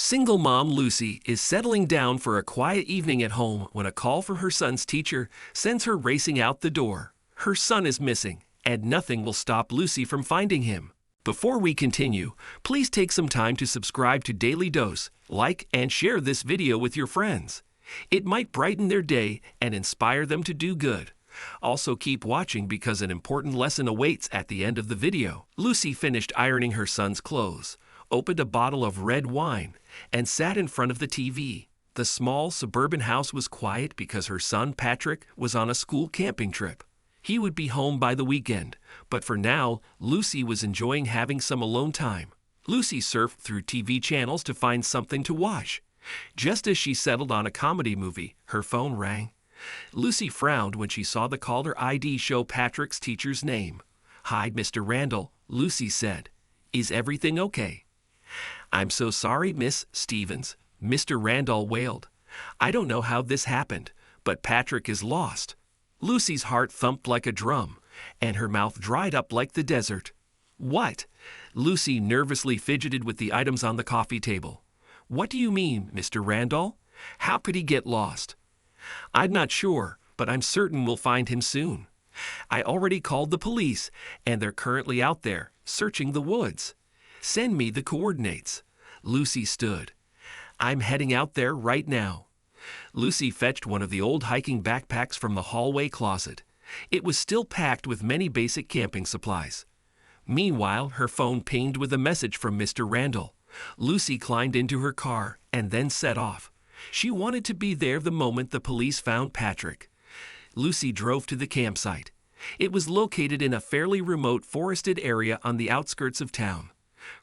Single mom Lucy is settling down for a quiet evening at home when a call from her son's teacher sends her racing out the door. Her son is missing, and nothing will stop Lucy from finding him. Before we continue, please take some time to subscribe to Dailydose, like and share this video with your friends. It might brighten their day and inspire them to do good. Also keep watching because an important lesson awaits at the end of the video. Lucy finished ironing her son's clothes, opened a bottle of red wine, and sat in front of the TV. The small suburban house was quiet because her son Patrick was on a school camping trip. He would be home by the weekend, but for now, Lucy was enjoying having some alone time. Lucy surfed through TV channels to find something to watch. Just as she settled on a comedy movie, her phone rang. Lucy frowned when she saw the caller ID show Patrick's teacher's name. "Hi, Mr. Randall," Lucy said. "Is everything okay?" "I'm so sorry, Miss Stevens," Mr. Randall wailed. "I don't know how this happened, but Patrick is lost." Lucy's heart thumped like a drum, and her mouth dried up like the desert. "What?" Lucy nervously fidgeted with the items on the coffee table. "What do you mean, Mr. Randall? How could he get lost?" "I'm not sure, but I'm certain we'll find him soon. I already called the police, and they're currently out there, searching the woods. Send me the coordinates." Lucy stood. "I'm heading out there right now." Lucy fetched one of the old hiking backpacks from the hallway closet. It was still packed with many basic camping supplies. Meanwhile, her phone pinged with a message from Mr. Randall. Lucy climbed into her car and then set off. She wanted to be there the moment the police found Patrick. Lucy drove to the campsite. It was located in a fairly remote forested area on the outskirts of town.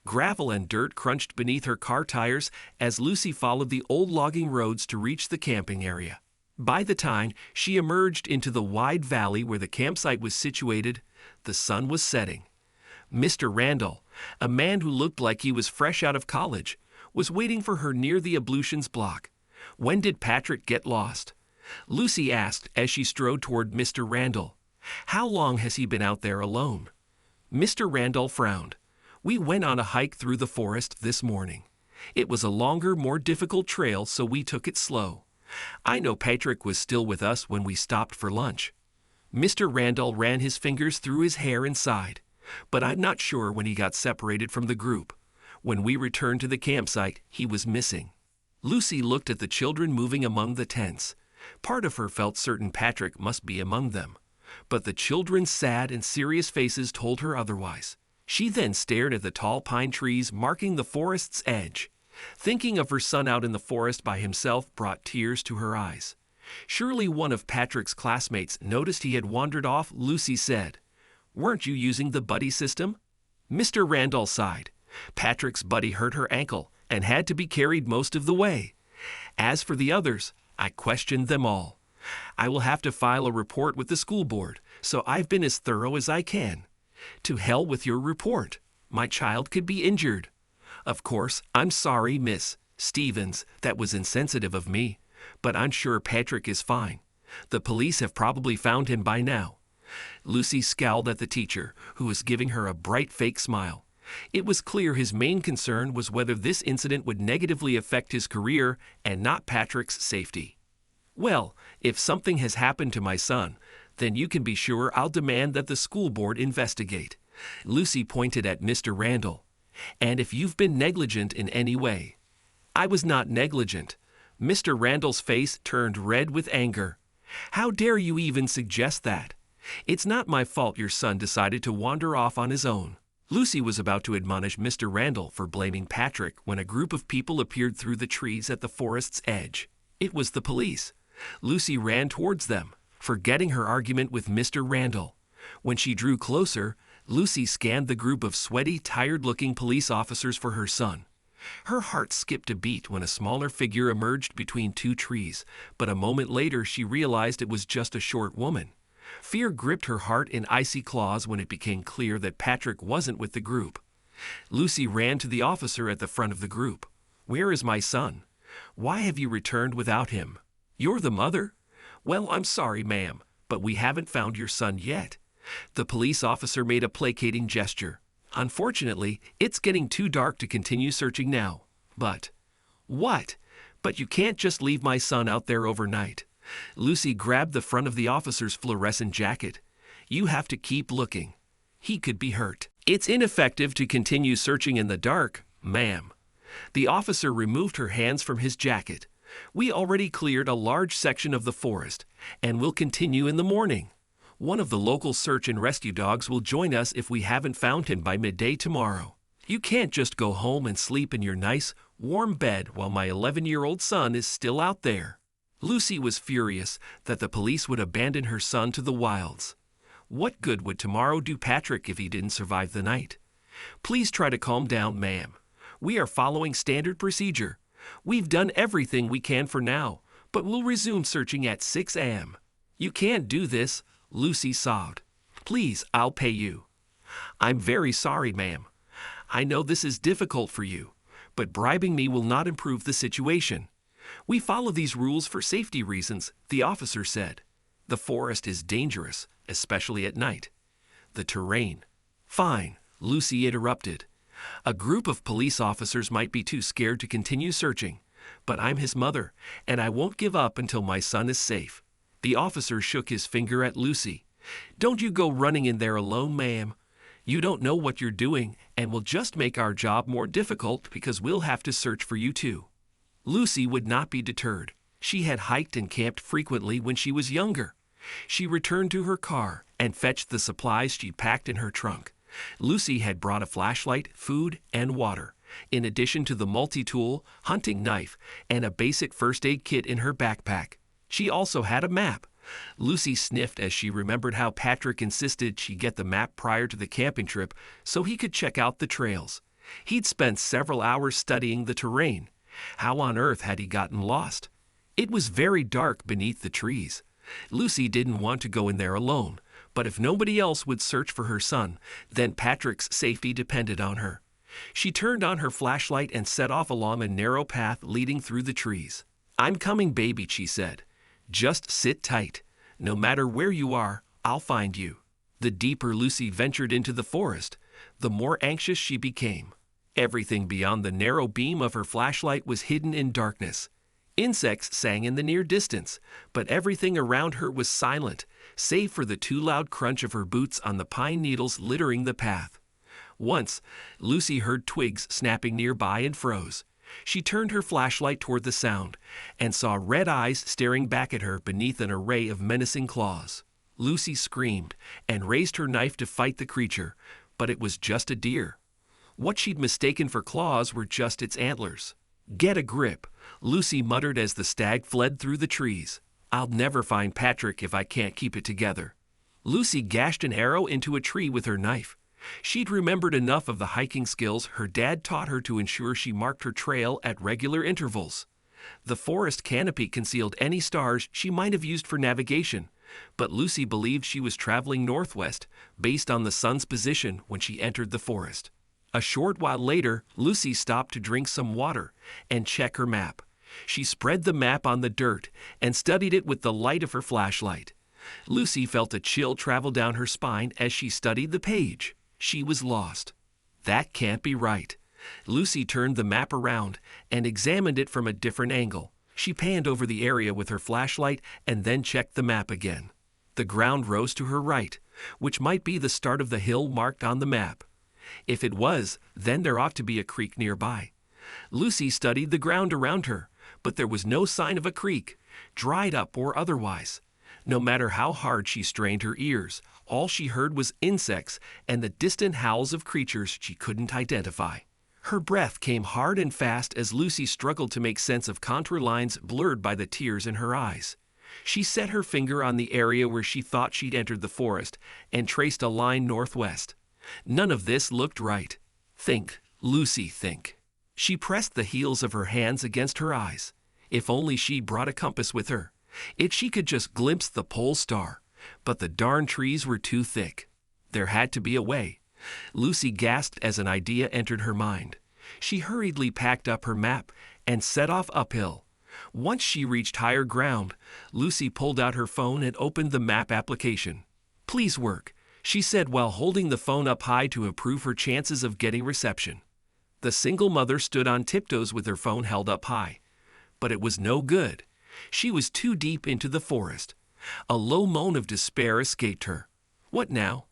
Gravel and dirt crunched beneath her car tires as Lucy followed the old logging roads to reach the camping area. By the time she emerged into the wide valley where the campsite was situated, the sun was setting. Mr. Randall, a man who looked like he was fresh out of college, was waiting for her near the ablutions block. "When did Patrick get lost?" Lucy asked as she strode toward Mr. Randall. "How long has he been out there alone?" Mr. Randall frowned. "We went on a hike through the forest this morning. It was a longer, more difficult trail, so we took it slow. I know Patrick was still with us when we stopped for lunch." Mr. Randall ran his fingers through his hair and sighed. "But I'm not sure when he got separated from the group. When we returned to the campsite, he was missing." Lucy looked at the children moving among the tents. Part of her felt certain Patrick must be among them, but the children's sad and serious faces told her otherwise. She then stared at the tall pine trees marking the forest's edge. Thinking of her son out in the forest by himself brought tears to her eyes. Surely one of Patrick's classmates noticed he had wandered off, Lucy said. "Weren't you using the buddy system?" Mr. Randall sighed. "Patrick's buddy hurt her ankle and had to be carried most of the way. As for the others, I questioned them all. I will have to file a report with the school board, so I've been as thorough as I can." "To hell with your report. My child could be injured." "Of course, I'm sorry, Miss Stevens. That was insensitive of me. But I'm sure Patrick is fine. The police have probably found him by now." Lucy scowled at the teacher, who was giving her a bright fake smile. It was clear his main concern was whether this incident would negatively affect his career and not Patrick's safety. "Well, if something has happened to my son, then you can be sure I'll demand that the school board investigate." Lucy pointed at Mr. Randall. "And if you've been negligent in any way." "I was not negligent." Mr. Randall's face turned red with anger. "How dare you even suggest that? It's not my fault your son decided to wander off on his own." Lucy was about to admonish Mr. Randall for blaming Patrick when a group of people appeared through the trees at the forest's edge. It was the police. Lucy ran towards them, forgetting her argument with Mr. Randall. When she drew closer, Lucy scanned the group of sweaty, tired-looking police officers for her son. Her heart skipped a beat when a smaller figure emerged between two trees, but a moment later she realized it was just a short woman. Fear gripped her heart in icy claws when it became clear that Patrick wasn't with the group. Lucy ran to the officer at the front of the group. "Where is my son? Why have you returned without him?" "You're the mother?" "Well, I'm sorry, ma'am, but we haven't found your son yet." The police officer made a placating gesture. "Unfortunately, it's getting too dark to continue searching now. But What? But you can't just leave my son out there overnight. Lucy grabbed the front of the officer's fluorescent jacket. You have to keep looking. He could be hurt. It's ineffective to continue searching in the dark, ma'am. The officer removed her hands from his jacket. We already cleared a large section of the forest, and will continue in the morning. One of the local search and rescue dogs will join us if we haven't found him by midday tomorrow. You can't just go home and sleep in your nice, warm bed while my 11-year-old son is still out there. Lucy was furious that the police would abandon her son to the wilds. What good would tomorrow do Patrick if he didn't survive the night? Please try to calm down, ma'am. We are following standard procedure. We've done everything we can for now, but we'll resume searching at 6 a.m. You can't do this, Lucy sobbed. Please, I'll pay you. I'm very sorry, ma'am. I know this is difficult for you, but bribing me will not improve the situation. We follow these rules for safety reasons, the officer said. The forest is dangerous, especially at night. The terrain. Fine, Lucy interrupted. A group of police officers might be too scared to continue searching, but I'm his mother, and I won't give up until my son is safe. The officer shook his finger at Lucy. Don't you go running in there alone, ma'am. You don't know what you're doing, and will just make our job more difficult because we'll have to search for you too. Lucy would not be deterred. She had hiked and camped frequently when she was younger. She returned to her car and fetched the supplies she packed in her trunk. Lucy had brought a flashlight, food, and water, in addition to the multi-tool, hunting knife, and a basic first aid kit in her backpack. She also had a map. Lucy sniffed as she remembered how Patrick insisted she get the map prior to the camping trip so he could check out the trails. He'd spent several hours studying the terrain. How on earth had he gotten lost? It was very dark beneath the trees. Lucy didn't want to go in there alone, but if nobody else would search for her son, then Patrick's safety depended on her. She turned on her flashlight and set off along a narrow path leading through the trees. I'm coming, baby, she said. Just sit tight. No matter where you are, I'll find you. The deeper Lucy ventured into the forest, the more anxious she became. Everything beyond the narrow beam of her flashlight was hidden in darkness. Insects sang in the near distance, but everything around her was silent, save for the too loud crunch of her boots on the pine needles littering the path. Once, Lucy heard twigs snapping nearby and froze. She turned her flashlight toward the sound and saw red eyes staring back at her beneath an array of menacing claws. Lucy screamed and raised her knife to fight the creature, but it was just a deer. What she'd mistaken for claws were just its antlers. Get a grip, Lucy muttered as the stag fled through the trees. I'll never find Patrick if I can't keep it together. Lucy gashed an arrow into a tree with her knife. She'd remembered enough of the hiking skills her dad taught her to ensure she marked her trail at regular intervals. The forest canopy concealed any stars she might have used for navigation, but Lucy believed she was traveling northwest based on the sun's position when she entered the forest. A short while later, Lucy stopped to drink some water and check her map. She spread the map on the dirt and studied it with the light of her flashlight. Lucy felt a chill travel down her spine as she studied the page. She was lost. That can't be right. Lucy turned the map around and examined it from a different angle. She panned over the area with her flashlight and then checked the map again. The ground rose to her right, which might be the start of the hill marked on the map. If it was, then there ought to be a creek nearby. Lucy studied the ground around her, but there was no sign of a creek, dried up or otherwise. No matter how hard she strained her ears, all she heard was insects and the distant howls of creatures she couldn't identify. Her breath came hard and fast as Lucy struggled to make sense of contour lines blurred by the tears in her eyes. She set her finger on the area where she thought she'd entered the forest and traced a line northwest. None of this looked right. Think, Lucy, think. She pressed the heels of her hands against her eyes. If only she brought a compass with her. If she could just glimpse the pole star. But the darn trees were too thick. There had to be a way. Lucy gasped as an idea entered her mind. She hurriedly packed up her map and set off uphill. Once she reached higher ground, Lucy pulled out her phone and opened the map application. Please work, she said while holding the phone up high to improve her chances of getting reception. The single mother stood on tiptoes with her phone held up high. But it was no good. She was too deep into the forest. A low moan of despair escaped her. What now?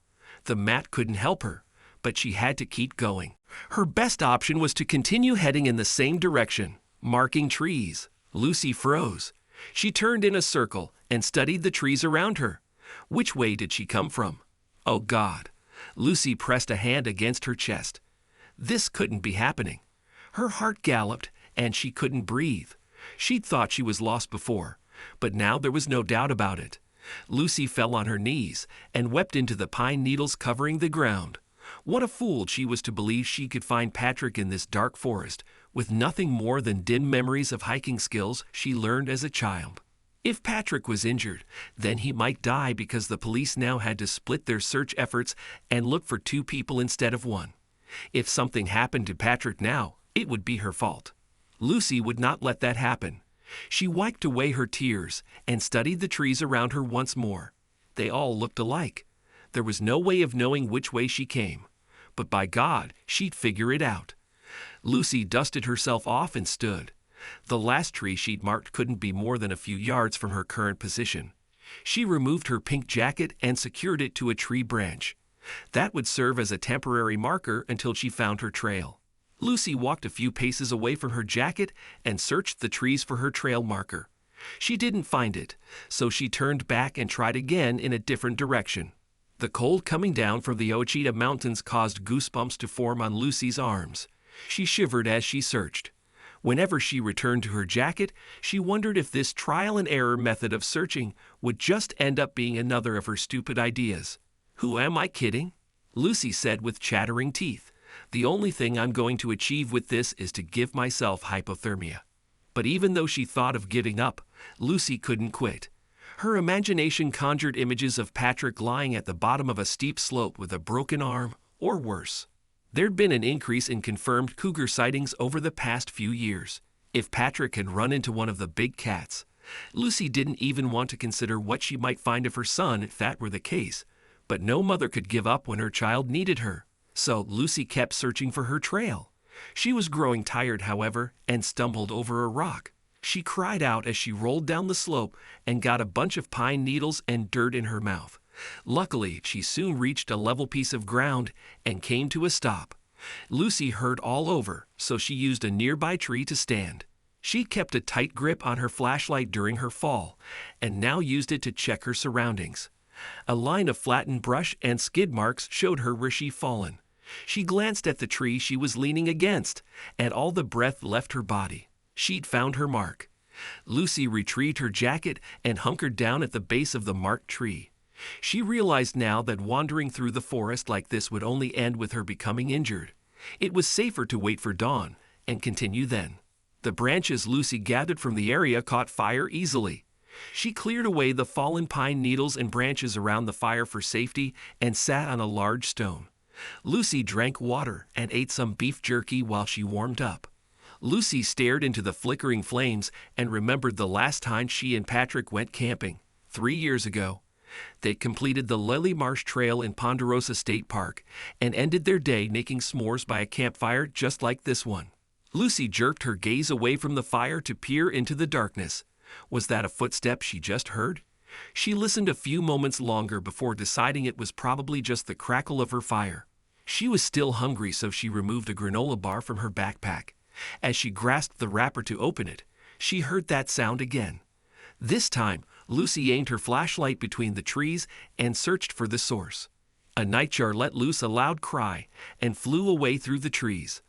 The mat couldn't help her, but she had to keep going. Her best option was to continue heading in the same direction, marking trees. Lucy froze. She turned in a circle and studied the trees around her. Which way did she come from? Oh God! Lucy pressed a hand against her chest. This couldn't be happening. Her heart galloped, and she couldn't breathe. She'd thought she was lost before, but now there was no doubt about it. Lucy fell on her knees and wept into the pine needles covering the ground. What a fool she was to believe she could find Patrick in this dark forest, with nothing more than dim memories of hiking skills she learned as a child. If Patrick was injured, then he might die because the police now had to split their search efforts and look for two people instead of one. If something happened to Patrick now, it would be her fault. Lucy would not let that happen. She wiped away her tears and studied the trees around her once more. They all looked alike. There was no way of knowing which way she came. But by God, she'd figure it out. Lucy dusted herself off and stood. The last tree she'd marked couldn't be more than a few yards from her current position. She removed her pink jacket and secured it to a tree branch. That would serve as a temporary marker until she found her trail. Lucy walked a few paces away from her jacket and searched the trees for her trail marker. She didn't find it, so she turned back and tried again in a different direction. The cold coming down from the Ouachita Mountains caused goosebumps to form on Lucy's arms. She shivered as she searched. Whenever she returned to her jacket, she wondered if this trial-and-error method of searching would just end up being another of her stupid ideas. "Who am I kidding?" Lucy said with chattering teeth. "The only thing I'm going to achieve with this is to give myself hypothermia." But even though she thought of giving up, Lucy couldn't quit. Her imagination conjured images of Patrick lying at the bottom of a steep slope with a broken arm, or worse. There'd been an increase in confirmed cougar sightings over the past few years. If Patrick had run into one of the big cats, Lucy didn't even want to consider what she might find of her son if that were the case. But no mother could give up when her child needed her. So Lucy kept searching for her trail. She was growing tired, however, and stumbled over a rock. She cried out as she rolled down the slope and got a bunch of pine needles and dirt in her mouth. Luckily, she soon reached a level piece of ground and came to a stop. Lucy heard all over, so she used a nearby tree to stand. She kept a tight grip on her flashlight during her fall, and now used it to check her surroundings. A line of flattened brush and skid marks showed her where she'd fallen. She glanced at the tree she was leaning against, and all the breath left her body. She'd found her mark. Lucy retrieved her jacket and hunkered down at the base of the marked tree. She realized now that wandering through the forest like this would only end with her becoming injured. It was safer to wait for dawn and continue then. The branches Lucy gathered from the area caught fire easily. She cleared away the fallen pine needles and branches around the fire for safety and sat on a large stone. Lucy drank water and ate some beef jerky while she warmed up. Lucy stared into the flickering flames and remembered the last time she and Patrick went camping, 3 years ago. They completed the Lily Marsh Trail in Ponderosa State Park and ended their day making s'mores by a campfire just like this one. Lucy jerked her gaze away from the fire to peer into the darkness. Was that a footstep she just heard? She listened a few moments longer before deciding it was probably just the crackle of her fire. She was still hungry, so she removed a granola bar from her backpack. As she grasped the wrapper to open it, she heard that sound again. This time, Lucy aimed her flashlight between the trees and searched for the source. A nightjar let loose a loud cry and flew away through the trees.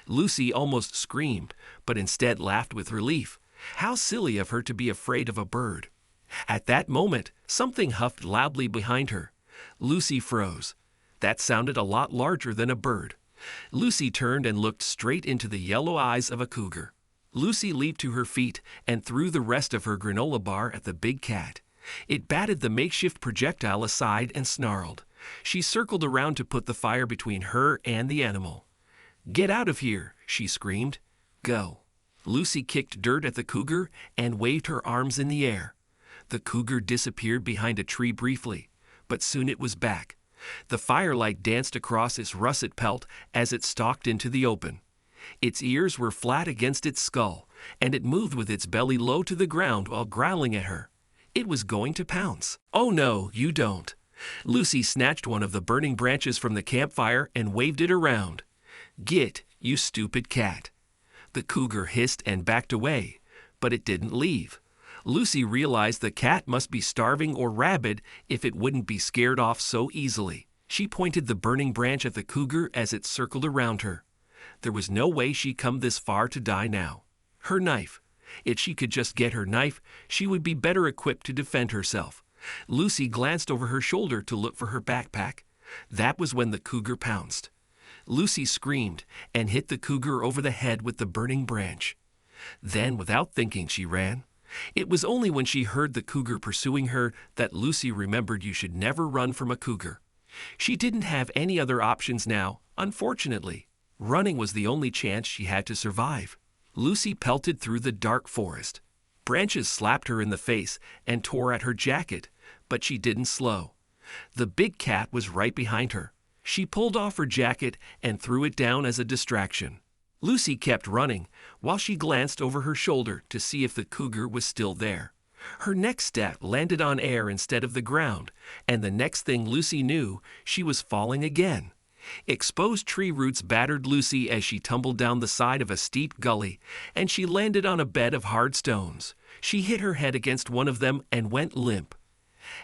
Lucy almost screamed, but instead laughed with relief. How silly of her to be afraid of a bird. At that moment, something huffed loudly behind her. Lucy froze. That sounded a lot larger than a bird. Lucy turned and looked straight into the yellow eyes of a cougar. Lucy leaped to her feet and threw the rest of her granola bar at the big cat. It batted the makeshift projectile aside and snarled. She circled around to put the fire between her and the animal. "Get out of here," she screamed. "Go." Lucy kicked dirt at the cougar and waved her arms in the air. The cougar disappeared behind a tree briefly, but soon it was back. The firelight danced across its russet pelt as it stalked into the open. Its ears were flat against its skull, and it moved with its belly low to the ground while growling at her. It was going to pounce. "Oh no, you don't." Lucy snatched one of the burning branches from the campfire and waved it around. "Get, you stupid cat." The cougar hissed and backed away, but it didn't leave. Lucy realized the cat must be starving or rabid if it wouldn't be scared off so easily. She pointed the burning branch at the cougar as it circled around her. There was no way she'd come this far to die now. Her knife. If she could just get her knife, she would be better equipped to defend herself. Lucy glanced over her shoulder to look for her backpack. That was when the cougar pounced. Lucy screamed and hit the cougar over the head with the burning branch. Then, without thinking, she ran. It was only when she heard the cougar pursuing her that Lucy remembered you should never run from a cougar. She didn't have any other options now, unfortunately. Running was the only chance she had to survive. Lucy pelted through the dark forest. Branches slapped her in the face and tore at her jacket, but she didn't slow. The big cat was right behind her. She pulled off her jacket and threw it down as a distraction. Lucy kept running while she glanced over her shoulder to see if the cougar was still there. Her next step landed on air instead of the ground, and the next thing Lucy knew, she was falling again. Exposed tree roots battered Lucy as she tumbled down the side of a steep gully, and she landed on a bed of hard stones. She hit her head against one of them and went limp.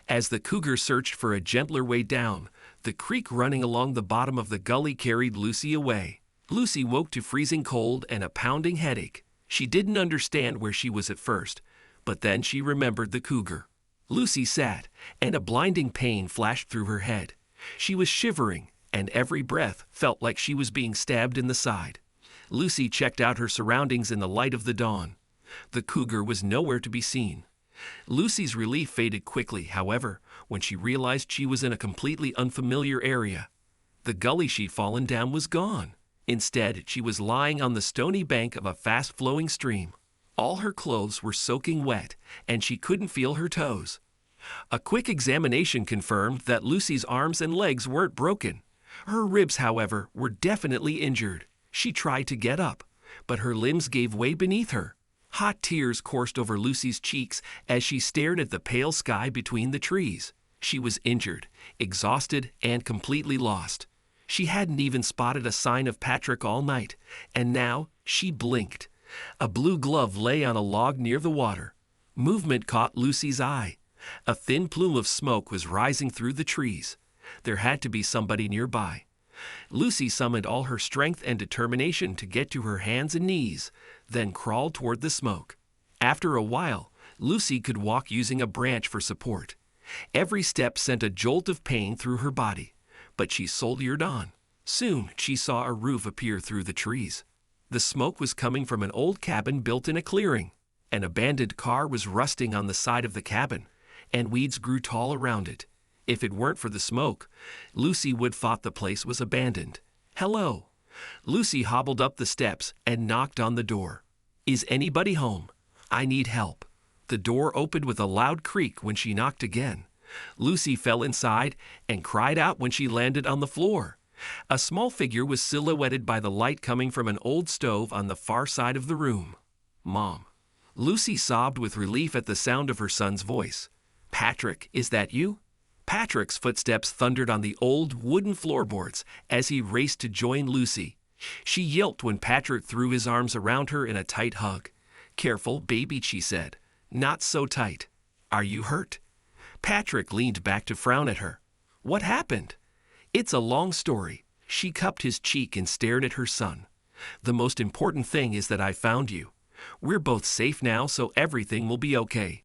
As the cougar searched for a gentler way down, the creek running along the bottom of the gully carried Lucy away. Lucy woke to freezing cold and a pounding headache. She didn't understand where she was at first, but then she remembered the cougar. Lucy sat, and a blinding pain flashed through her head. She was shivering, and every breath felt like she was being stabbed in the side. Lucy checked out her surroundings in the light of the dawn. The cougar was nowhere to be seen. Lucy's relief faded quickly, however, when she realized she was in a completely unfamiliar area. The gully she'd fallen down was gone. Instead, she was lying on the stony bank of a fast-flowing stream. All her clothes were soaking wet, and she couldn't feel her toes. A quick examination confirmed that Lucy's arms and legs weren't broken. Her ribs, however, were definitely injured. She tried to get up, but her limbs gave way beneath her. Hot tears coursed over Lucy's cheeks as she stared at the pale sky between the trees. She was injured, exhausted, and completely lost. She hadn't even spotted a sign of Patrick all night, and now she blinked. A blue glove lay on a log near the water. Movement caught Lucy's eye. A thin plume of smoke was rising through the trees. There had to be somebody nearby. Lucy summoned all her strength and determination to get to her hands and knees, then crawled toward the smoke. After a while, Lucy could walk using a branch for support. Every step sent a jolt of pain through her body, but she soldiered on. Soon, she saw a roof appear through the trees. The smoke was coming from an old cabin built in a clearing. An abandoned car was rusting on the side of the cabin, and weeds grew tall around it. If it weren't for the smoke, Lucy would have thought the place was abandoned. "Hello." Lucy hobbled up the steps and knocked on the door. "Is anybody home? I need help." The door opened with a loud creak when she knocked again. Lucy fell inside and cried out when she landed on the floor. A small figure was silhouetted by the light coming from an old stove on the far side of the room. "Mom." Lucy sobbed with relief at the sound of her son's voice. "Patrick, is that you?" Patrick's footsteps thundered on the old wooden floorboards as he raced to join Lucy. She yelped when Patrick threw his arms around her in a tight hug. "Careful, baby," she said. "Not so tight. Are you hurt?" Patrick leaned back to frown at her. "What happened?" "It's a long story." She cupped his cheek and stared at her son. "The most important thing is that I found you. We're both safe now, so everything will be okay."